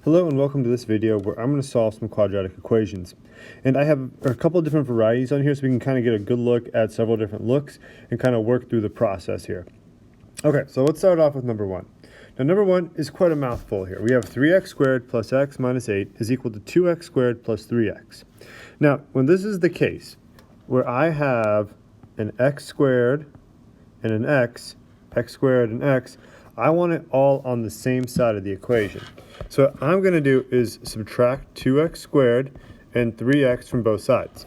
Hello and welcome to this video where I'm going to solve some quadratic equations. And I have a couple of different varieties on here so we can kind of get a good look at several different looks and kind of work through the process here. Okay, so let's start off with number one. Now number one is quite a mouthful here. We have 3x squared plus x minus 8 is equal to 2x squared plus 3x. Now when this is the case where I have an x squared and an x squared and x, I want it all on the same side of the equation. So what I'm going to do is subtract 2x squared and 3x from both sides.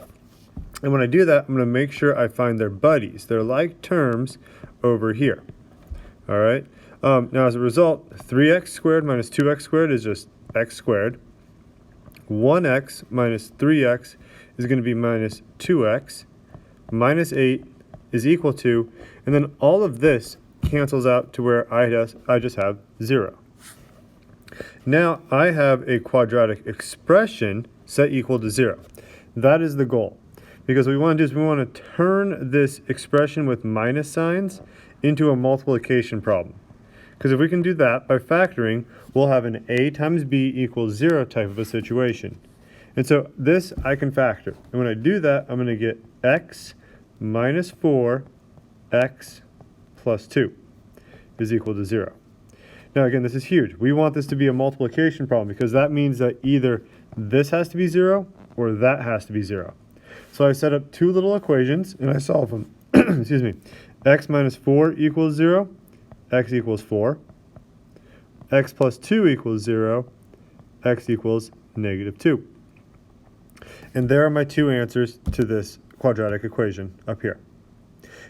And when I do that, I'm going to make sure I find their buddies, their like terms over here. All right. Now as a result, 3x squared minus 2x squared is just x squared. 1x minus 3x is going to be minus 2x. Minus 8 is equal to, and then all of this cancels out to where I just have 0. Now I have a quadratic expression set equal to 0. That is the goal. Because what we want to do is we want to turn this expression with minus signs into a multiplication problem. Because if we can do that by factoring, we'll have an a times b equals 0 type of a situation. And so this I can factor. And when I do that, I'm going to get x minus 4x plus 2 is equal to 0. Now again, this is huge. We want this to be a multiplication problem because that means that either this has to be 0 or that has to be 0. So I set up two little equations and I solve them. Excuse me. X minus 4 equals 0, x equals 4. X plus 2 equals 0, x equals negative 2. And there are my two answers to this quadratic equation up here.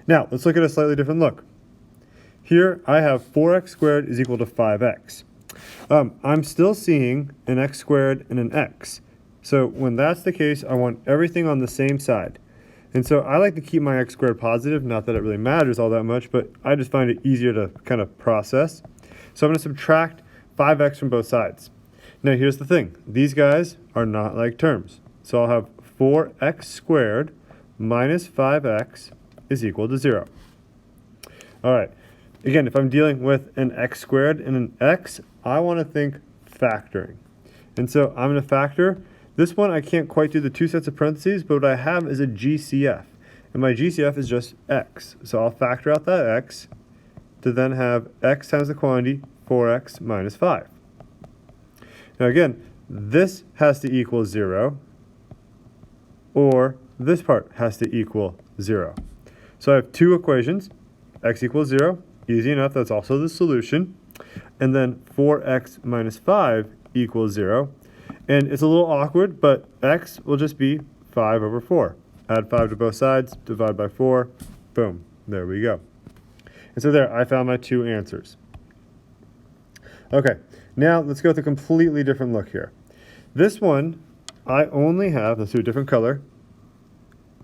Now, let's look at a slightly different look. Here, I have 4x squared is equal to 5x. I'm still seeing an x squared and an x. So when that's the case, I want everything on the same side. And so I like to keep my x squared positive, not that it really matters all that much, but I just find it easier to kind of process. So I'm going to subtract 5x from both sides. Now here's the thing. These guys are not like terms. So I'll have 4x squared minus 5x is equal to 0. All right. Again, if I'm dealing with an x squared and an x, I want to think factoring. And so I'm going to factor. This one I can't quite do the two sets of parentheses, but what I have is a GCF. And my GCF is just x. So I'll factor out that x to then have x times the quantity 4x minus 5. Now again, this has to equal 0, or this part has to equal 0. So I have two equations, x equals 0. Easy enough, that's also the solution. And then 4x minus 5 equals 0. And it's a little awkward, but x will just be 5 over 4. Add 5 to both sides, divide by 4, boom, there we go. And so there, I found my two answers. Okay, now let's go with a completely different look here. This one, I only have, let's do a different color,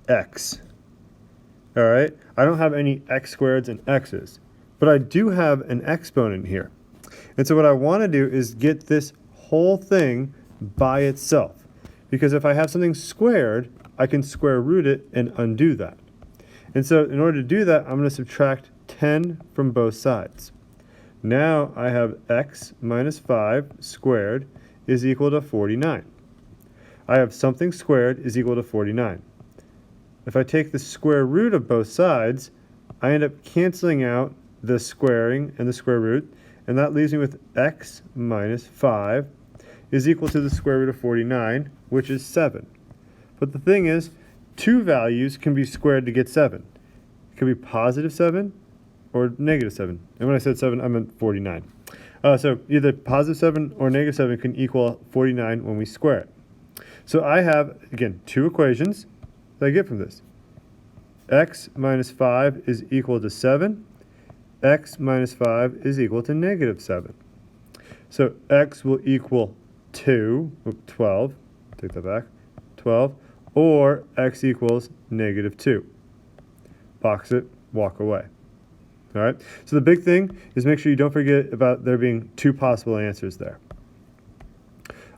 x. All right, I don't have any x squareds and x's. But I do have an exponent here. And so what I want to do is get this whole thing by itself. Because if I have something squared, I can square root it and undo that. And so in order to do that, I'm going to subtract 10 from both sides. Now I have x minus 5 squared is equal to 49. I have something squared is equal to 49. If I take the square root of both sides, I end up canceling out the squaring and the square root, and that leaves me with x minus 5 is equal to the square root of 49, which is 7. But the thing is, two values can be squared to get 7. It can be positive 7 or negative 7. And when I said 7, I meant 49. So either positive 7 or negative 7 can equal 49 when we square it. So I have, again, two equations that I get from this. X minus 5 is equal to 7. X minus 5 is equal to negative 7. So x will equal 12, take that back, 12, or x equals negative 2. Box it, walk away. All right, so the big thing is make sure you don't forget about there being two possible answers there.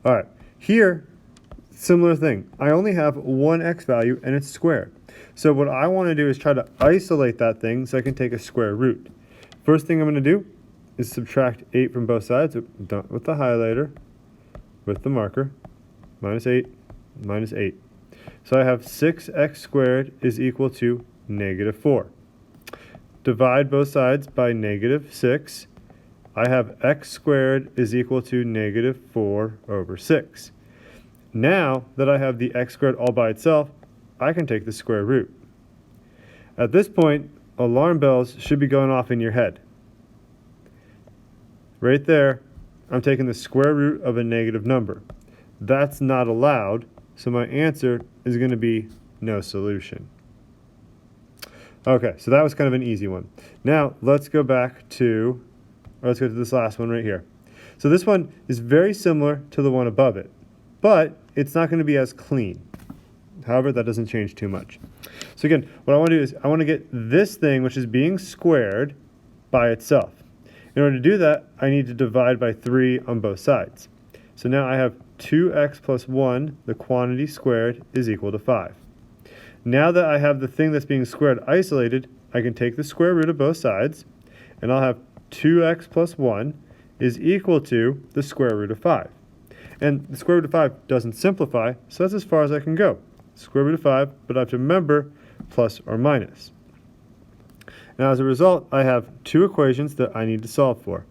All right, here, similar thing. I only have one x value and it's squared. So what I want to do is try to isolate that thing so I can take a square root. First thing I'm going to do is subtract 8 from both sides, done with the highlighter. with the marker, minus 8, minus 8. So I have 6x squared is equal to negative 4. Divide both sides by negative 6. I have x squared is equal to negative 4 over 6. Now that I have the x squared all by itself, I can take the square root. At this point, alarm bells should be going off in your head. Right there, I'm taking the square root of a negative number. That's not allowed, so my answer is going to be no solution. Okay, so that was kind of an easy one. Now, let's go to this last one right here. So this one is very similar to the one above it, but it's not going to be as clean. However, that doesn't change too much. So again, what I want to do is I want to get this thing, which is being squared, by itself. In order to do that, I need to divide by 3 on both sides. So now I have 2x plus 1, the quantity squared, is equal to 5. Now that I have the thing that's being squared isolated, I can take the square root of both sides, and I'll have 2x plus 1 is equal to the square root of 5. And the square root of 5 doesn't simplify, so that's as far as I can go. Square root of 5, but I have to remember plus or minus. Now as a result, I have two equations that I need to solve for.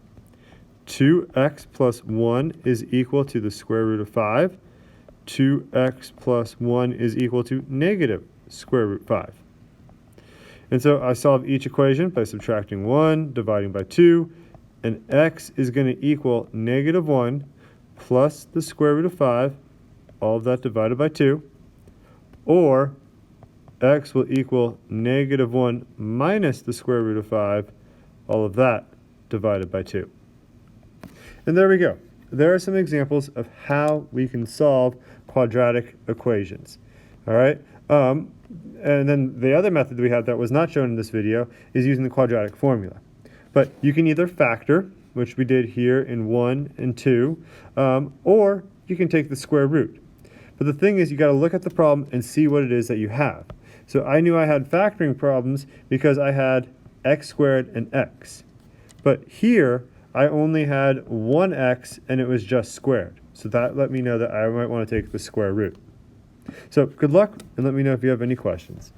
2x plus 1 is equal to the square root of 5. 2x plus 1 is equal to negative square root 5. And so I solve each equation by subtracting 1, dividing by 2, and x is going to equal negative 1 plus the square root of 5, all of that divided by 2, or x will equal negative 1 minus the square root of 5, all of that divided by 2. And there we go. There are some examples of how we can solve quadratic equations. All right. And then the other method we have that was not shown in this video is using the quadratic formula. But you can either factor, which we did here in 1 and 2, or you can take the square root. But the thing is, you got to look at the problem and see what it is that you have. So I knew I had factoring problems because I had x squared and x. But here, I only had 1x and it was just squared. So that let me know that I might want to take the square root. So good luck, and let me know if you have any questions.